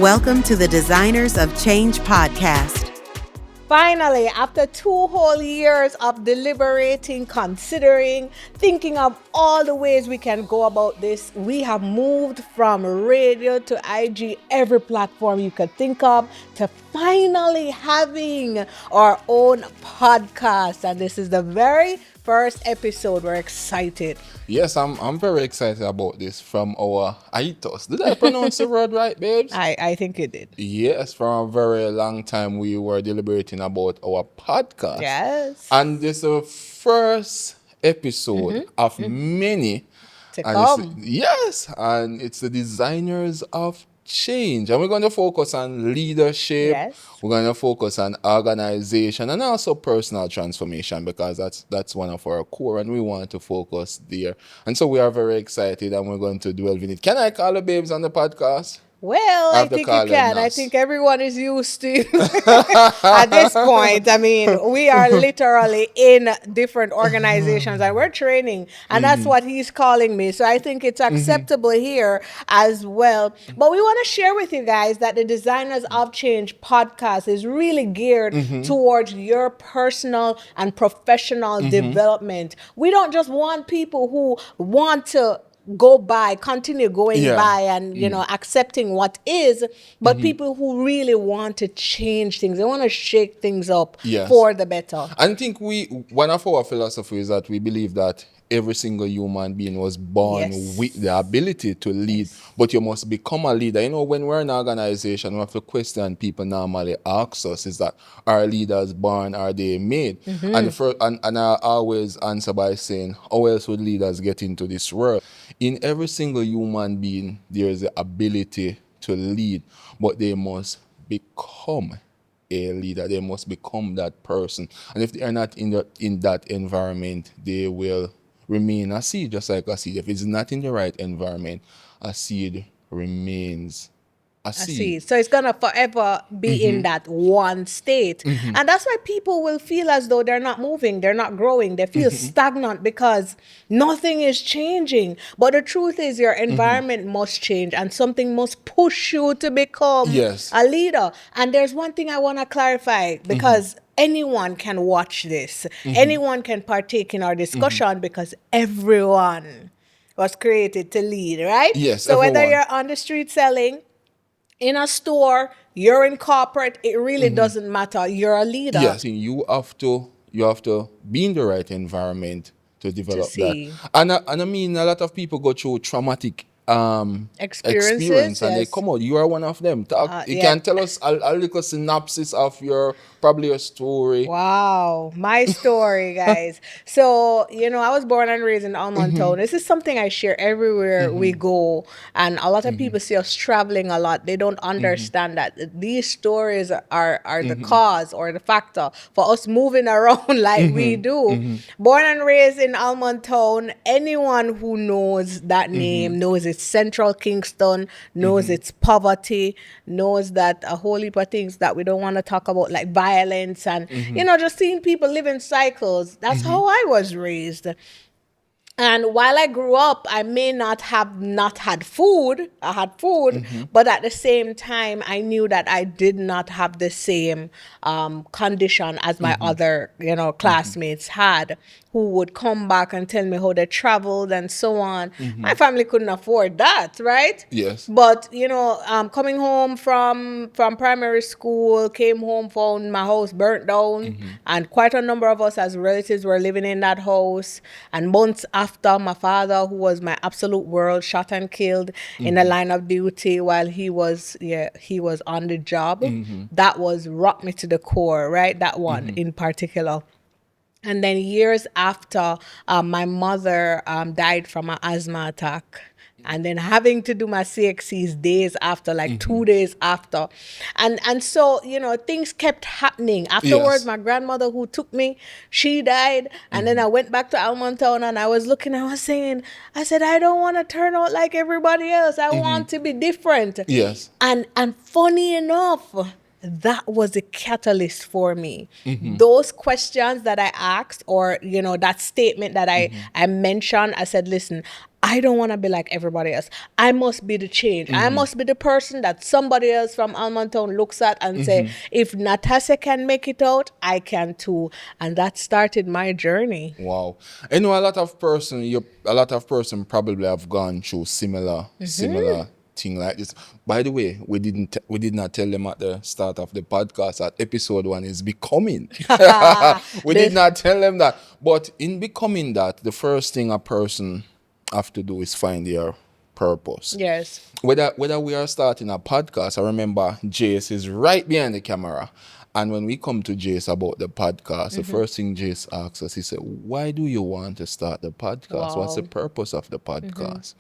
Welcome to the Designers of Change podcast. Finally, after 2 whole years of deliberating, considering, thinking of all the ways we can go about this, we have moved from radio to IG, every platform you could think of, to finally having our own podcast. And this is the very first episode. We're excited. Yes, I'm very excited about this from our ethos. Did I pronounce the word right, babes? I think you did. Yes, for a very long time we were deliberating about our podcast. Yes. And this is the first episode of many. To And come. yes, and it's the Designers of Change. And we're going to focus on leadership. Yes. We're going to focus on organization and also personal transformation, because that's one of our core, and we want to focus there. And so we are very excited, and we're going to delve in it. Can I call the babes on the podcast? Well, I Have to think you call can. them I Nas. think everyone is used to at this point. I mean, we are literally in different organizations and we're training, and that's what he's calling me. So I think it's acceptable here as well. But we want to share with you guys that the Designers of Change podcast is really geared towards your personal and professional development. We don't just want people who want to continue going Yeah. by and, accepting what is, but people who really want to change things. They want to shake things up Yes. for the better. I think one of our philosophies is that we believe that every single human being was born Yes. with the ability to lead, but you must become a leader. When we're in an organization, one of the questions people normally ask us is that, are leaders born, are they made? And I always answer by saying, how else would leaders get into this world? In every single human being, there is the ability to lead, but they must become a leader. They must become that person. And if they are not in that environment, they will remain a seed, just like a seed. If it's not in the right environment, a seed remains a I seed. see. So it's going to forever be in that one state. And that's why people will feel as though they're not moving, they're not growing, they feel stagnant because nothing is changing. But the truth is your environment must change and something must push you to become Yes. a leader. And there's one thing I want to clarify, because anyone can watch this. Anyone can partake in our discussion because everyone was created to lead, right? Yes, So whether everyone. you're on the street selling, in a store, you're in corporate, it really doesn't matter. You're a leader. Yes, you have to be in the right environment to develop see. that. And I mean, a lot of people go through traumatic Experiences, experience, and they yes. come out. You are one of them. You yeah. can tell us a little synopsis of your story. Wow, my story, guys. So, I was born and raised in Almond Town. This is something I share everywhere we go. And a lot of people see us traveling a lot. They don't understand that these stories are the cause or the factor for us moving around like we do. Born and raised in Almond Town, anyone who knows that name knows it's Central Kingston, knows it's poverty, knows that a whole heap of things that we don't want to talk about, like violence and, just seeing people live in cycles. That's how I was raised. And while I grew up, I may not have not had food. I had food, but at the same time, I knew that I did not have the same condition as my other, classmates had, who would come back and tell me how they traveled and so on. My family couldn't afford that, right? Yes. But, coming home from primary school, came home, found my house burnt down, and quite a number of us as relatives were living in that house. And months after, my father, who was my absolute world, shot and killed in the line of duty while he was on the job. That was rocked me to the core, right? That one in particular. And then years after, my mother died from an asthma attack. And then having to do my CXCs days after, like 2 days after. And so, things kept happening. Afterwards, Yes. my grandmother who took me, she died. And then I went back to Almond Town and I was looking, I said, I don't want to turn out like everybody else. I want to be different. Yes. And funny enough, that was a catalyst for me. Those questions that I asked, or that statement that I mentioned, I said, listen, I don't want to be like everybody else. I must be the change. I must be the person that somebody else from Almontown looks at and say, if Natassia can make it out, I can too. And that started my journey. Wow. You know, a lot of person probably have gone through similar thing like this. By the way, we did not tell them at the start of the podcast that episode 1 is becoming. We did not tell them that. But in becoming that, the first thing a person have to do is find their purpose. Yes. Whether we are starting a podcast, I remember Jace is right behind the camera. And when we come to Jace about the podcast, the first thing Jace asks us, he said, why do you want to start the podcast? What's the purpose of the podcast?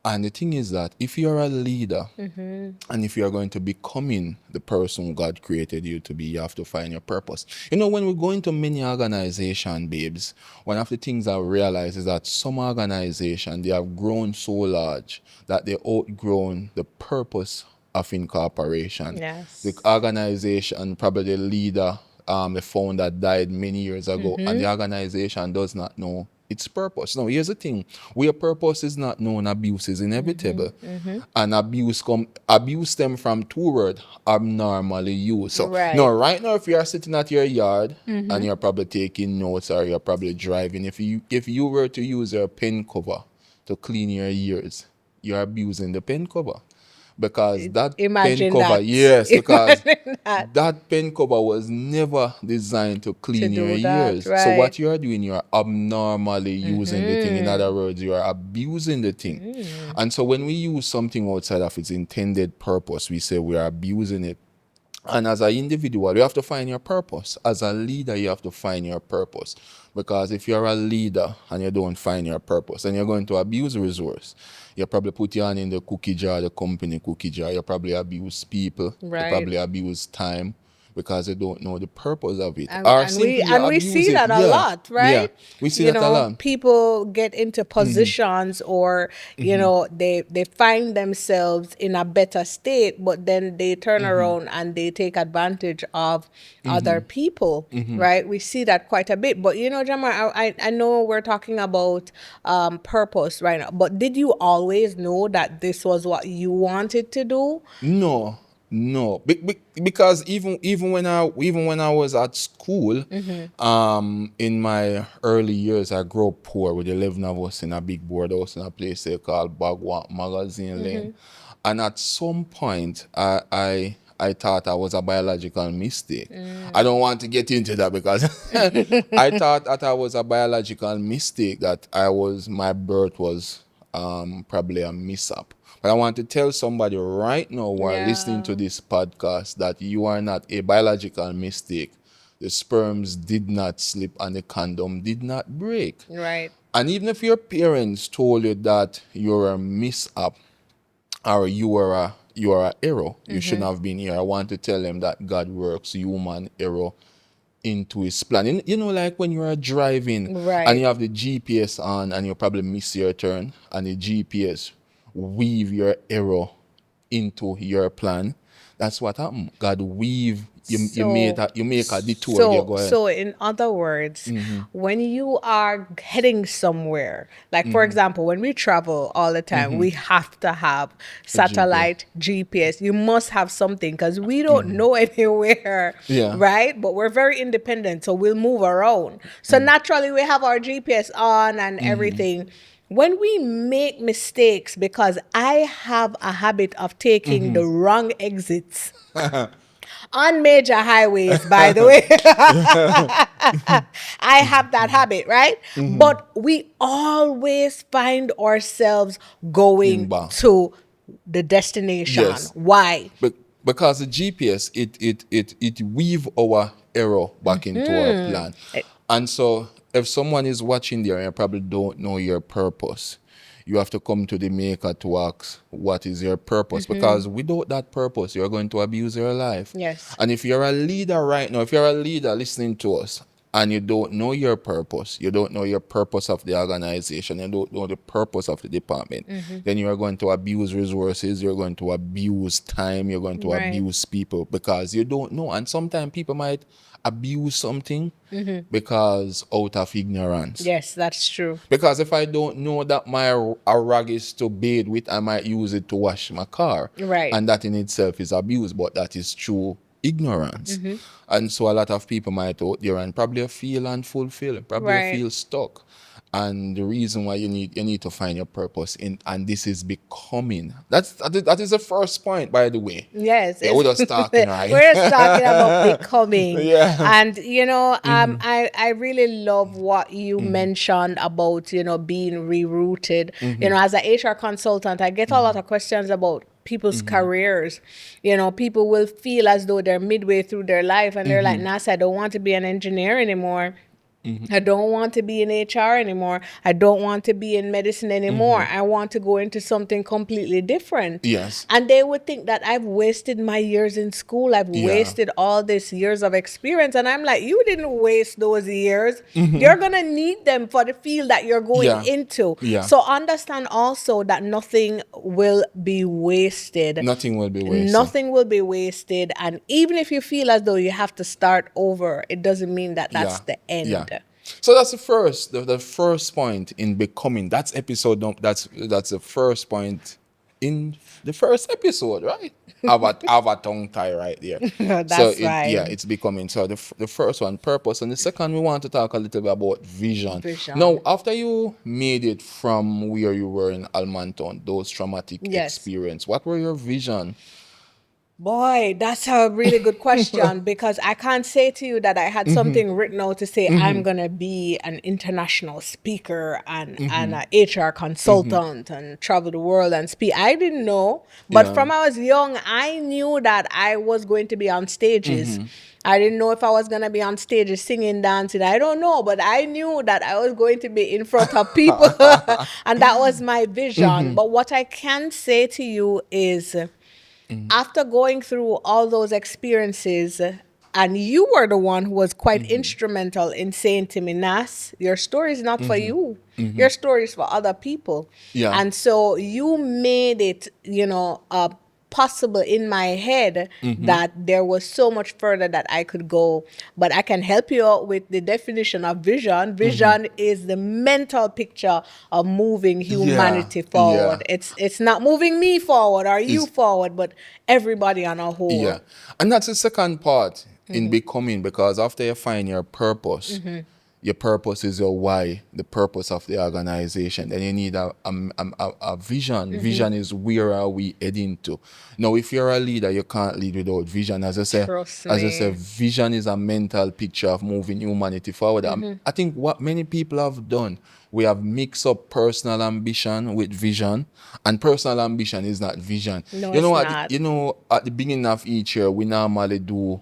And the thing is that if you're a leader and if you're going to becoming the person God created you to be, you have to find your purpose. You know, when we go into many organizations, babes, one of the things I realize is that some organizations, they have grown so large that they outgrown the purpose of incorporation. Yes. The organization, probably the leader, the founder died many years ago, and the organization does not know its purpose. Now, here's the thing: where purpose is not known, abuse is inevitable, and abuse stem from two words: abnormally used. So, right now, if you are sitting at your yard and you're probably taking notes or you're probably driving, if you were to use your pen cover to clean your ears, you're abusing the pen cover. Because that Imagine pen cover, that. yes, because that. that pen cover was never designed to clean To your do that, ears. right. So what you are doing, you are abnormally using the thing. In other words, you are abusing the thing. And so when we use something outside of its intended purpose, we say we are abusing it. And as an individual, you have to find your purpose. As a leader, you have to find your purpose. Because if you're a leader and you don't find your purpose, and you're going to abuse resource, you probably put your hand in the cookie jar, the company cookie jar. You probably abuse people. Right. You probably abuse time because they don't know the purpose of it. And we see that a lot, right? Yeah, we see that a lot. People get into positions or, they find themselves in a better state, but then they turn around and they take advantage of other people, right? We see that quite a bit. But, Jamar, I know we're talking about purpose right now, but did you always know that this was what you wanted to do? No, because even when I was at school, in my early years, I grew up poor with 11 of us in a big board house in a place they call Bagwa Magazine Lane, and at some point, I thought I was a biological mistake. I don't want to get into that because I thought that I was a biological mistake, that my birth was probably a mishap. But I want to tell somebody right now who are listening to this podcast that you are not a biological mistake. The sperms did not slip and the condom did not break. Right. And even if your parents told you that you're a mishap or you are a error, you shouldn't have been here. I want to tell them that God works human error into his plan. Like when you are driving and you have the GPS on and you probably miss your turn and the GPS weave your error into your plan. That's what happened. God weave you make a detour. You go ahead. So in other words, when you are heading somewhere, like for example, when we travel all the time, we have to have satellite GPS. You must have something because we don't know anywhere, right? But we're very independent, so we'll move around. So naturally, we have our GPS on and everything. When we make mistakes, because I have a habit of taking the wrong exits on major highways, by the way. I have that habit, right? But we always find ourselves going to the destination. Yes. Why? Because the GPS, it weave our error back into our plan. And so if someone is watching there and you probably don't know your purpose, you have to come to the maker to ask, what is your purpose? Because without that purpose, you're going to abuse your life. Yes. And if you're a leader right now, if you're a leader listening to us, and you don't know your purpose, you don't know your purpose of the organization, you don't know the purpose of the department, then you are going to abuse resources, you're going to abuse time, you're going to Right. abuse people because you don't know. And sometimes people might abuse something because out of ignorance. Yes, that's true. Because if I don't know that my a rag is to bathe with, I might use it to wash my car. Right. And that in itself is abuse, but that is true ignorance. And so a lot of people might out there and probably feel unfulfilled, probably Right. feel stuck. And the reason why you need to find your purpose in, and this is becoming. That is the first point, by the way. Yes, Yeah, we're just talking, right? we're just talking about becoming. Yeah. And I really love what you mentioned about being rerouted. As an HR consultant, I get a lot of questions about people's careers. People will feel as though they're midway through their life and they're like, Nas, I don't want to be an engineer anymore. I don't want to be in HR anymore. I don't want to be in medicine anymore. I want to go into something completely different. Yes. And they would think that I've wasted my years in school. I've wasted all these years of experience. And I'm like, you didn't waste those years. You're going to need them for the field that you're going into. Yeah. So understand also that nothing will be wasted. Nothing will be wasted. Nothing will be wasted. And even if you feel as though you have to start over, it doesn't mean that that's the end. Yeah. So that's the first point in becoming. That's episode. That's the first point in the first episode, right? Have a tongue tie right there. That's right. Yeah, it's becoming. So the first one, purpose, and the second, we want to talk a little bit about vision. Now, after you made it from where you were in Almonton, those traumatic experience, what were your vision? Boy, that's a really good question because I can't say to you that I had something written out to say I'm going to be an international speaker and an HR consultant and travel the world and speak. I didn't know, but from I was young, I knew that I was going to be on stages. I didn't know if I was going to be on stages singing, dancing. I don't know, but I knew that I was going to be in front of people and that was my vision. But what I can say to you is, after going through all those experiences, and you were the one who was quite instrumental in saying to me, Nas, your story is not for you. Your story is for other people. Yeah. And so you made it, possible in my head that there was so much further that I could go. But I can help you out with the definition of vision. Vision is the mental picture of moving humanity forward. It's not moving me forward or you forward, but everybody on a whole. Yeah. And that's the second part in becoming, because after you find your purpose, your purpose is your why, the purpose of the organization. Then you need a vision. Vision is where are we heading to. Now, if you're a leader, you can't lead without vision. As I said, vision is a mental picture of moving humanity forward. I think what many people have done, we have mixed up personal ambition with vision, and personal ambition is not vision. No, you know it's what? not. At the beginning of each year, we normally do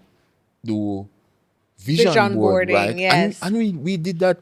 vision board, boarding, right? yes. And we did that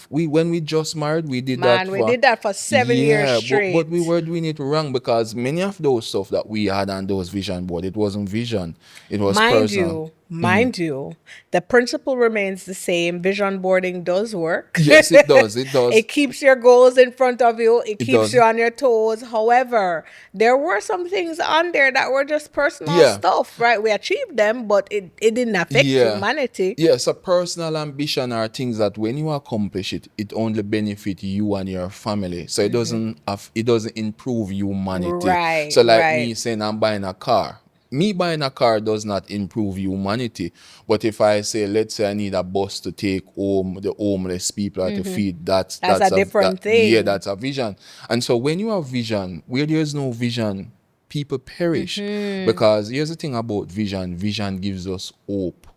when we just married, we did that. We did that for 7 years straight. But we were doing it wrong because many of those stuff that we had on those vision board, it wasn't vision, it was personal. Mind you, the principle remains the same. Vision boarding does work. Yes, it does. It does. It keeps your goals in front of you. It keeps does. you on your toes. However, there were some things on there that were just personal stuff, right? We achieved them, but it didn't affect humanity. Yeah, so personal ambition are things that when you accomplish it, it only benefit you and your family. So it doesn't improve humanity. Right. So me saying I'm buying a car. Me buying a car does not improve humanity. But if I say, let's say I need a bus to take home the homeless people or to feed, that's a different thing. Yeah, that's a vision. And so when you have vision, where there's no vision, people perish. Because here's the thing about vision. Vision gives us hope.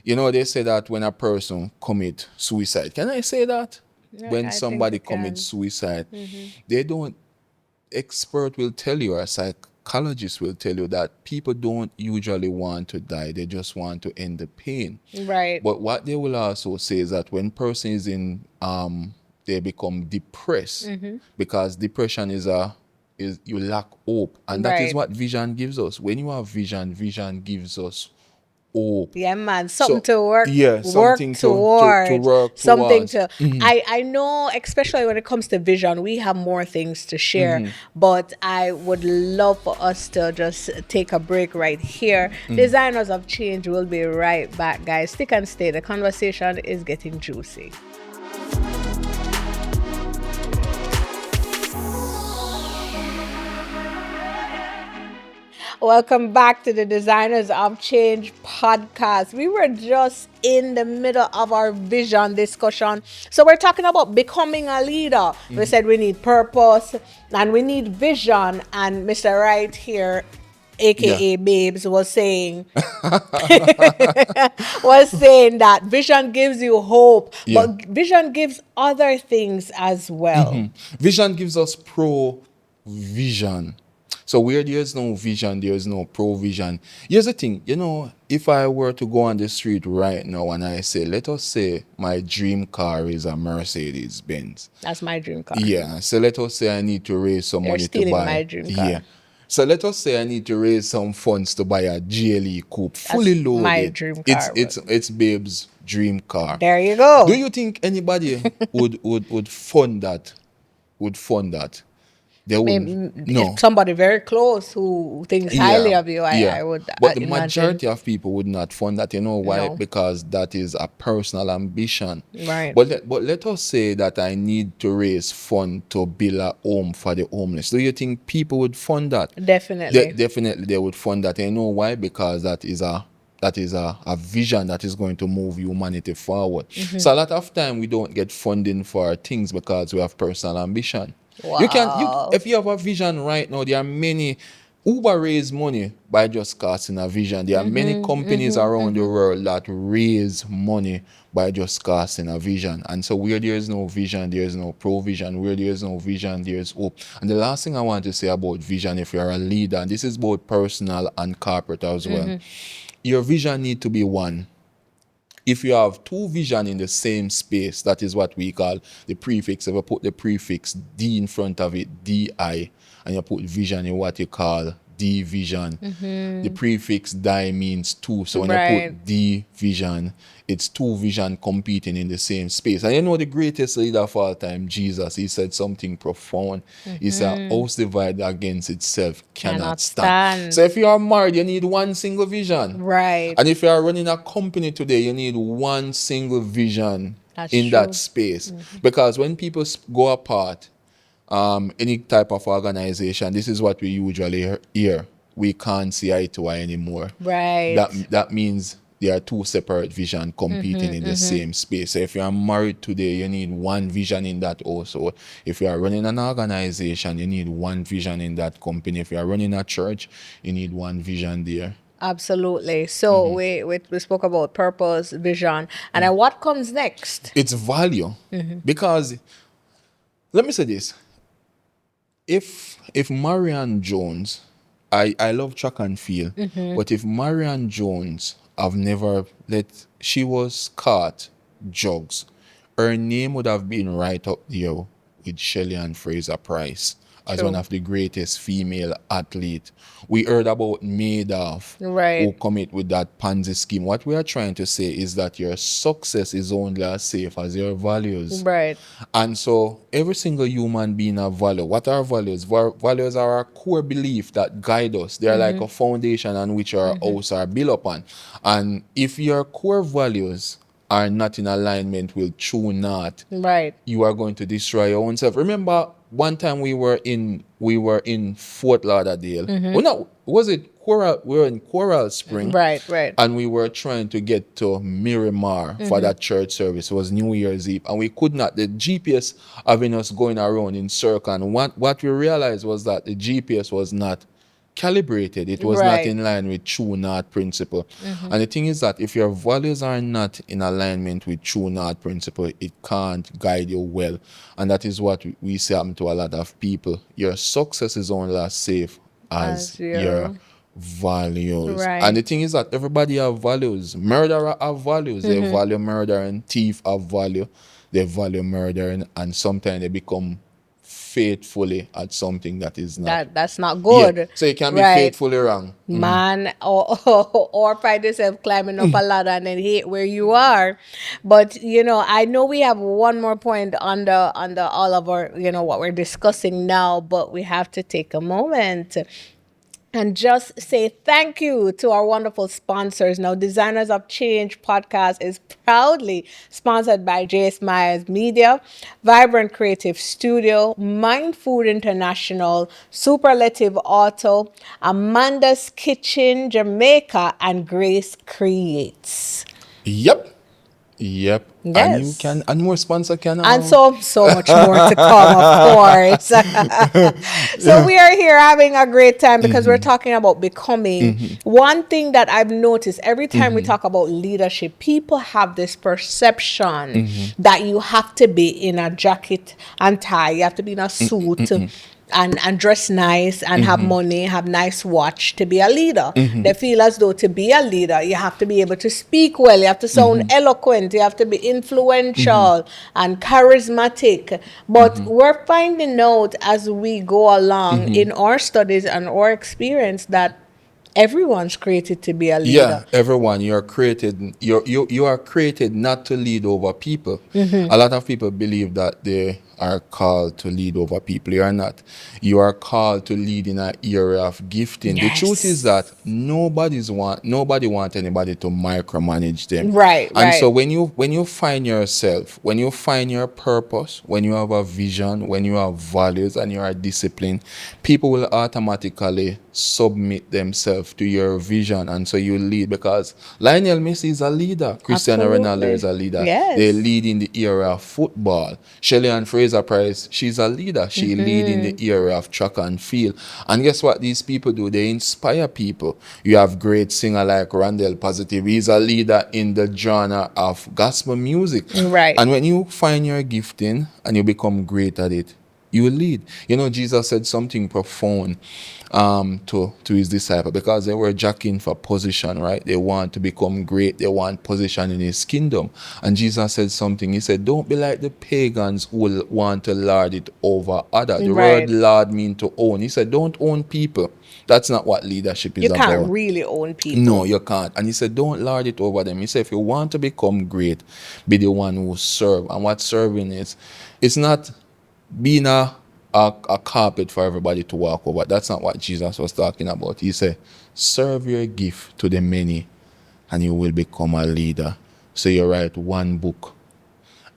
They say that when a person commit suicide, can I say that? Yeah, when somebody commits suicide, they don't, expert will tell you, or psychologist will tell you that people don't usually want to die. They just want to end the pain. Right. But what they will also say is that when person is in, they become depressed, because depression is you lack hope. And that is what vision gives us. When you have vision, vision gives us hope. Yeah, man. Something So to yeah, work something to towards. work Something towards. to I know, especially when it comes to vision, we have more things to share. But I would love for us to just take a break right here. Designers of Change will be right back, guys. Stick and stay. The conversation is getting juicy. Welcome back to the Designers of Change podcast. We were just in the middle of our vision discussion. So, we're talking about becoming a leader. We said we need purpose and we need vision. And Mr. Wright here, Yeah. aka Babes, was saying that vision gives you hope, Yeah. but vision gives other things as well. Vision gives us provision. So where there's no vision, there's no provision. Here's the thing, if I were to go on the street right now and I say, let us say my dream car is a Mercedes Benz. That's my dream car. Yeah. So let us say I need to raise some You're money to stealing buy. my dream car. Yeah. So let us say I need to raise some funds to buy a GLE coupe, fully loaded. my dream car, It's Babe's dream car. There you go. Do you think anybody would fund that? Would fund that? They wouldn't. No. If somebody very close who thinks highly of you, I would. But the imagine. majority of people would not fund that. You know why? No. Because that is a personal ambition. Right. But let us say that I need to raise fund to build a home for the homeless. Do you think people would fund that? Definitely. Definitely they would fund that. You know why? Because that is a vision that is going to move humanity forward. So a lot of time we don't get funding for things because we have personal ambition. Wow. If you have a vision right now, there are many. Uber raise money by just casting a vision. There are many companies around the world that raise money by just casting a vision. And so where there is no vision, there is no provision. Where there is no vision, there is hope. And the last thing I want to say about vision, if you're a leader, and this is both personal and corporate as well, your vision need to be one. If you have two vision in the same space, that is what we call the prefix. If you put the prefix D in front of it, DI, and you put vision in what you call division. The prefix di means two. So when you put division, it's two vision competing in the same space. And the greatest leader of all time, Jesus, he said something profound. He said, house divided against itself cannot stand. So if you are married, you need one single vision. Right. And if you are running a company today, you need one single vision in that space. Because when people go apart, any type of organization, this is what we usually hear. We can't see eye to eye anymore. Right. That means there are two separate visions competing in the same space. So if you are married today, you need one vision in that also. If you are running an organization, you need one vision in that company. If you are running a church, you need one vision there. Absolutely. So we spoke about purpose, vision, and then what comes next? It's value. Because let me say this. If Marianne Jones, I love track and field, but if Marianne Jones she was caught drugs, her name would have been right up there with Shelley and Fraser Price as one of the greatest female athletes. We heard about Madoff, who commit with that Ponzi scheme. What we are trying to say is that your success is only as safe as your values. Right. And so every single human being have value. What are values? Values are our core belief that guide us. They are like a foundation on which our house are built upon. And if your core values are not in alignment with true north, you are going to destroy your own self. Remember, one time we were in Fort Lauderdale. Well, no, was it Coral? We were in Coral Spring. Right. And we were trying to get to Miramar for that church service. It was New Year's Eve. And we could not. The GPS having us going around in circle. And what we realized was that the GPS was not calibrated. It was not in line with true north principle. And the thing is that if your values are not in alignment with true north principle, it can't guide you well. And that is what we see happen to a lot of people. Your success is only as safe as your values. And the thing is that everybody have values. Murderer have values. They value murdering. Thief have value. They value murdering. And sometimes they become faithfully at something that is not. That's not Yeah. good. So you can be Right. faithfully wrong. Man, or find yourself climbing up a ladder and then hate where you are. But I know we have one more point under all of our, what we're discussing now, but we have to take a moment and just say thank you to our wonderful sponsors. Now, Designers of Change podcast is proudly sponsored by J.S. Myers Media, Vibrant Creative Studio, Mind Food International, Superlative Auto, Amanda's Kitchen Jamaica, and Grace Creates. Yep. Yep. And you Yes. can, and more sponsor can And so much more to come, of course. So we are here having a great time because we're talking about becoming. One thing that I've noticed every time we talk about leadership, people have this perception that you have to be in a jacket and tie, you have to be in a suit. And dress nice and have money, have nice watch to be a leader. They feel as though to be a leader, you have to be able to speak well, you have to sound eloquent, you have to be influential and charismatic. But we're finding out as we go along in our studies and our experience that everyone's created to be a leader. Yeah, everyone, you are created not to lead over people. A lot of people believe that they are called to lead over people. You are not. You are called to lead in an area of gifting. The truth is that nobody want anybody to micromanage them. Right, And so right. when you find yourself, when you find your purpose, when you have a vision, when you have values and you are disciplined, people will automatically submit themselves to your vision, and so you lead. Because Lionel Messi is a leader, Cristiano Ronaldo is a leader. Yes. They lead in the area of football. Shelley Ann Fraser Price, she's a leader. She lead in the area of track and field. And guess what these people do? They inspire people. You have great singer like Randall Positive. He's a leader in the genre of gospel music. Right. And when you find your gifting and you become great at it, you will lead. Jesus said something profound to his disciple, because they were jockeying for position, right? They want to become great. They want position in his kingdom. And Jesus said something. He said, don't be like the pagans who will want to lord it over others. The Right. word lord means to own. He said, don't own people. That's not what leadership is You about. can't really own people. No, you can't. And he said, don't lord it over them. He said, if you want to become great, be the one who serve. And what serving is, it's not being a carpet for everybody to walk over. That's not what Jesus was talking about. He said, serve your gift to the many and you will become a leader. So you write one book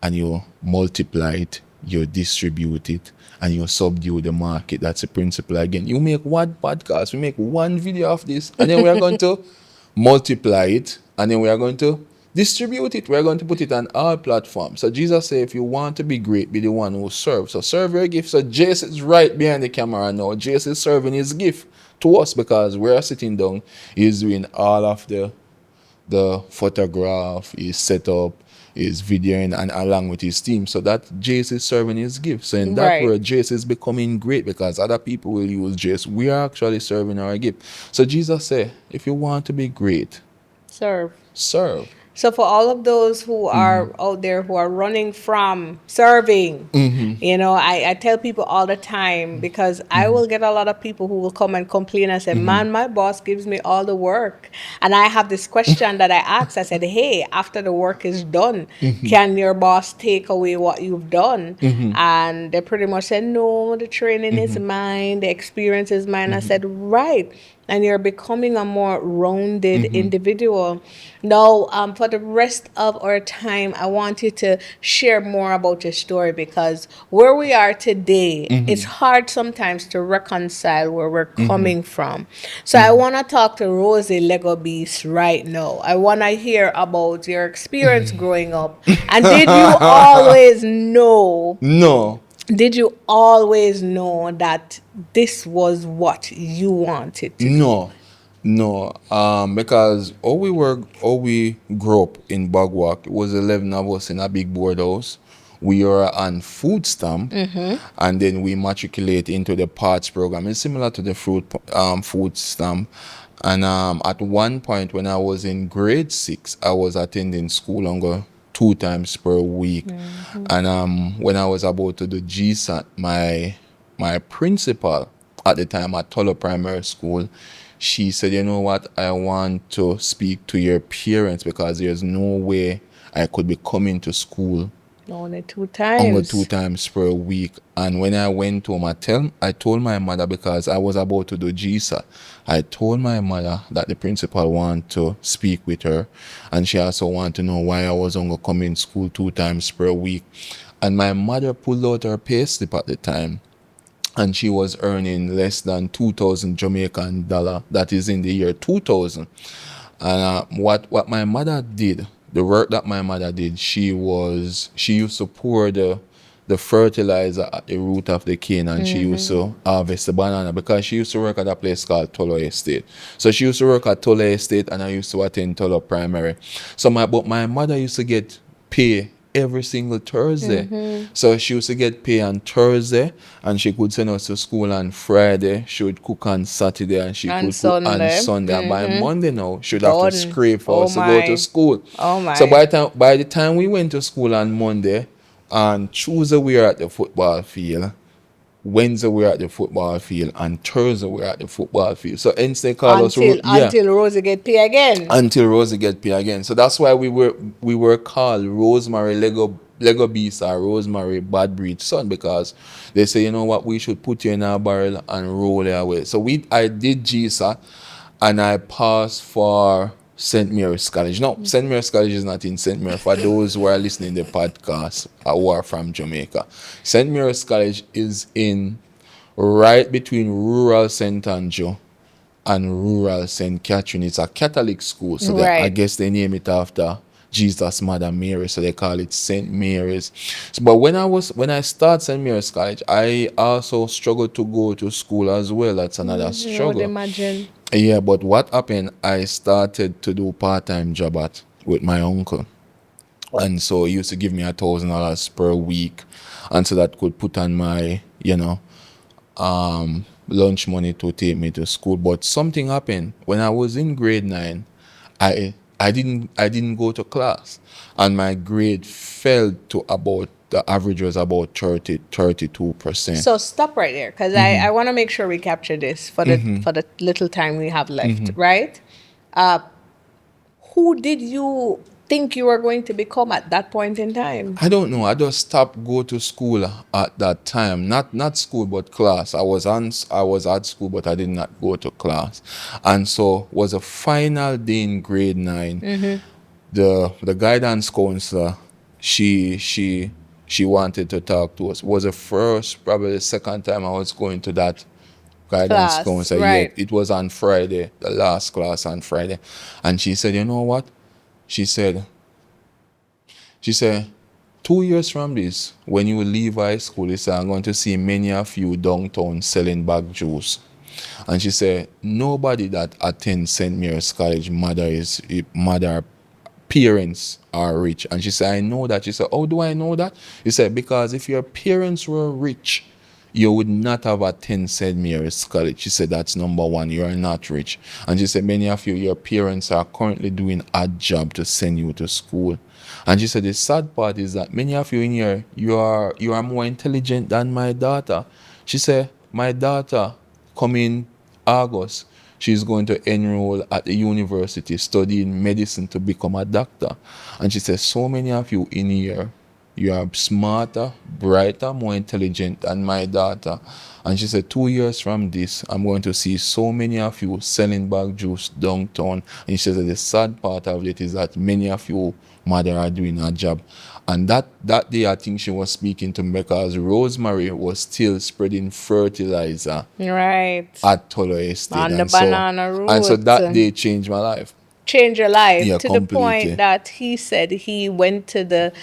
and you multiply it, you distribute it, and you subdue the market. That's the principle again. You make one podcast, we make one video of this, and then we are going to multiply it, and then we are going to distribute it. We're going to put it on all platforms. So Jesus said, if you want to be great, be the one who serves. So serve your gift. So Jace is right behind the camera now. Jace is serving his gift to us because we're sitting down. He's doing all of the photograph, his setup, his videoing, and along with his team. So that Jace is serving his gift. So in that Right. way, Jace is becoming great because other people will use Jace. We are actually serving our gift. So Jesus said, if you want to be great, Serve. serve. So for all of those who are out there who are running from serving, I tell people all the time, because I will get a lot of people who will come and complain and say, man, my boss gives me all the work. And I have this question that I asked. I said, hey, after the work is done, can your boss take away what you've done? And they pretty much said, no, the training is mine, the experience is mine. I said, right. And you're becoming a more rounded individual. Now, for the rest of our time, I want you to share more about your story, because where we are today, it's hard sometimes to reconcile where we're coming from. So I want to talk to Rosie Lego Beast right now. I want to hear about your experience growing up. And did you always know? No. Did you always know that this was what you wanted to do? No. Because we grew up in Bagwalk, it was 11 of us in a big board house. We were on food stamp, and then we matriculate into the parts program. It's similar to the food stamp. And at one point when I was in grade 6, I was attending school on go 2 times per week. And when I was about to do GSAT, my principal at the time at Tolo Primary School, she said, you know what, I want to speak to your parents because there's no way I could be coming to school Only two only two times. times per week. And when I went home, I told my mother, because I was about to do GSA, I told my mother that the principal wanted to speak with her, and she also wanted to know why I was only coming school 2 times per week. And my mother pulled out her pay slip at the time, and she was earning less than 2,000 Jamaican dollar. That is in the year 2000. And what my mother did, the work that my mother did, she used to pour the fertilizer at the root of the cane, and she used to harvest the banana, because she used to work at a place called Tolo Estate. So she used to work at Tolo Estate, and I used to attend Tolo Primary. So my mother used to get pay every single Thursday. So she used to get pay on Thursday, and she could send us to school on Friday. She would cook on Saturday, and she On could cook on Sunday. Sunday. And by Monday now, she'd have to Done. scrape for Oh us to go to my. school. Oh So my. by the time we went to school on Monday, on Tuesday we were at the football field. Wednesday we were at the football field, and Thursday we were at the football field. So hence they call us, Until Rosie get pay again. until Rosie get pay again. So that's why we were called Rosemary Lego Beast, or Rosemary Bad Breed Son, because they say, you know what, we should put you in a barrel and roll it away. So I did GSA, and I passed for St. Mary's College. No, St. Mary's College is not in St. Mary. For those who are listening to the podcast who are from Jamaica, St. Mary's College is in right between rural St. Andrew and rural St. Catherine. It's a Catholic school, so I Right. guess they name it after Jesus' mother Mary, so they call it St. Mary's. So, but when I started St. Mary's College, I also struggled to go to school as well. That's another I would struggle. imagine. Yeah, but what happened? I started to do part-time job with my uncle, and so he used to give me $1,000 per week, and so that could put on my lunch money to take me to school. But something happened when I was in grade 9. I didn't go to class, and my grade fell to about, the average was about 32%. So stop right there, because I want to make sure we capture this for the little time we have left, right? Who did you think you were going to become at that point in time? I don't know. I just stopped go to school at that time. Not school, but class. I was at school, but I did not go to class. And so was a final day in grade 9. The guidance counselor, she wanted to talk to us. Was the first, probably the second time I was going to that guidance Class, counselor. right. Yeah, it was on Friday, the last class on Friday. And she said, you know what? She said, She said, 2 years from this, when you leave high school, she said, I'm going to see many of you downtown selling bag juice. And she said, nobody that attends St. Mary's College, mother parents are rich. And she said, I know that. She said, how do I know that? She said, because if your parents were rich, you would not have attended St. Mary's College. She said, that's number one, you are not rich. And she said, many of you, your parents are currently doing a job to send you to school. And she said, the sad part is that many of you in here, you are more intelligent than my daughter. She said, my daughter coming August, she's going to enroll at the university studying medicine to become a doctor. And she says, so many of you in here, you are smarter, brighter, more intelligent than my daughter. And she said, 2 years from this, I'm going to see so many of you selling bag juice downtown. And she said that the sad part of it is that many of you mother are doing her job. And that day, I think she was speaking to me because Rosemary was still spreading fertilizer Right. at Tolo Estate. On the And so, banana and so root. that day changed my life. Change your life Yeah, to the point completely. that he said he went to the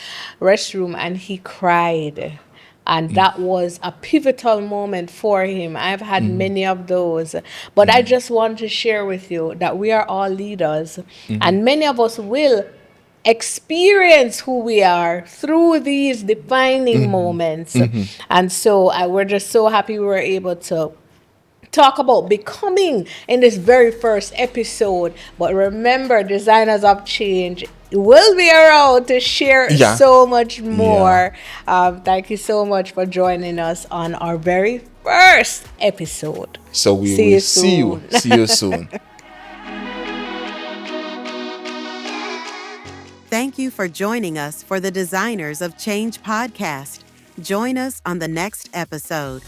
restroom and he cried. And that was a pivotal moment for him. I've had many of those. But I just want to share with you that we are all leaders. And many of us will experience who we are through these defining moments. And so we're just so happy we were able to talk about becoming in this very first episode. But remember, Designers of Change will be around to share Yeah. so much Yeah. more. Thank you so much for joining us on our very first episode. So we See will you see you. soon. See you soon. Thank you for joining us for the Designers of Change podcast. Join us on the next episode.